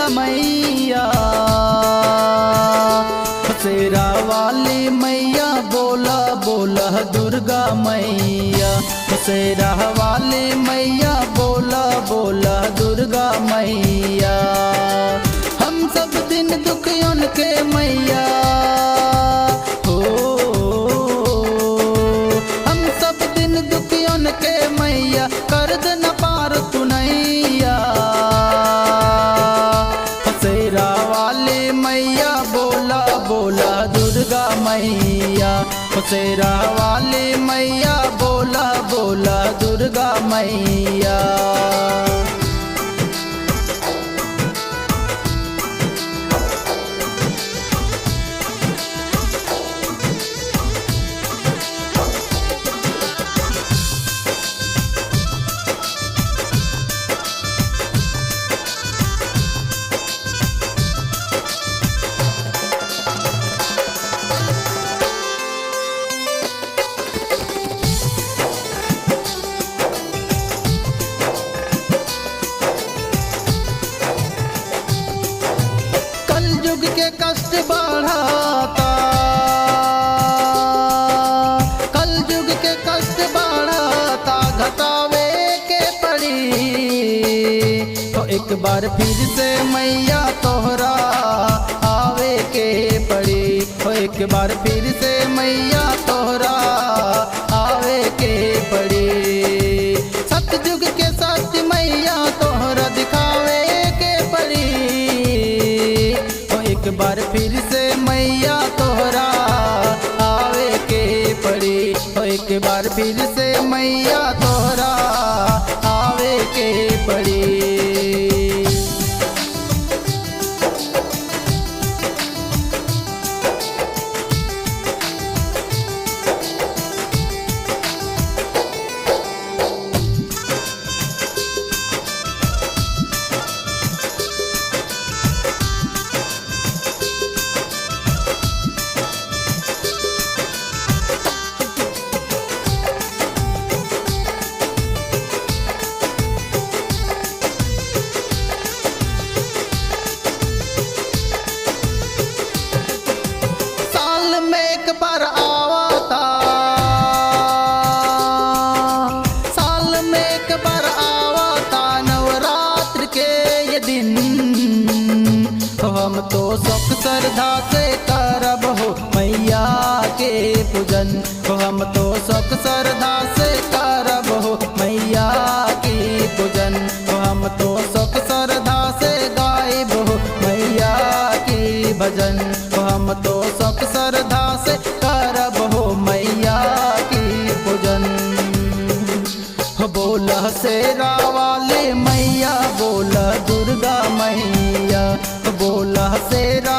मैया, शेरा वाली मैया बोला बोला दुर्गा मैया, शेरा वाली मैया बोला बोला दुर्गा मैया। हम सब दिन दुखियों के मैया हो, हम सब दिन दुखियों के मैया, कर न पार तू नैया। शेरा वाली मैया बोला बोला दुर्गा मैया, शेरा वाली मैया बोला बोला दुर्गा मैया। कलयुग के कष्ट बढ़ाता, कलयुग के कष्ट बढ़ाता, घटावे के पड़ी। तो एक बार फिर से मैया तोहरा आवे के पड़ी, तो एक बार फिर से मैया तोहरा आवे के पड़ी। सतयुग के सत्य मैया तोहरा दिखावे के पड़ी, एक बार फिर से मैया तोहरा आवे के पड़ी, एक बार फिर से मैया तोहरा आवे के पड़ी। पर आवता, साल में एक बार आवता, नवरात्र के ये दिन। हम तो सुख श्रद्धा से करब हो मैया के पूजन, हम तो सुख श्रद्धा से करब हो मैया की पूजन, हम तो सुख श्रद्धा से गायब हो मैया की भजन, हम तो सुख श्रद्धा से करब हो मैया की पूजन। बोला शेरा वाले मैया बोला दुर्गा मैया, बोला शेरा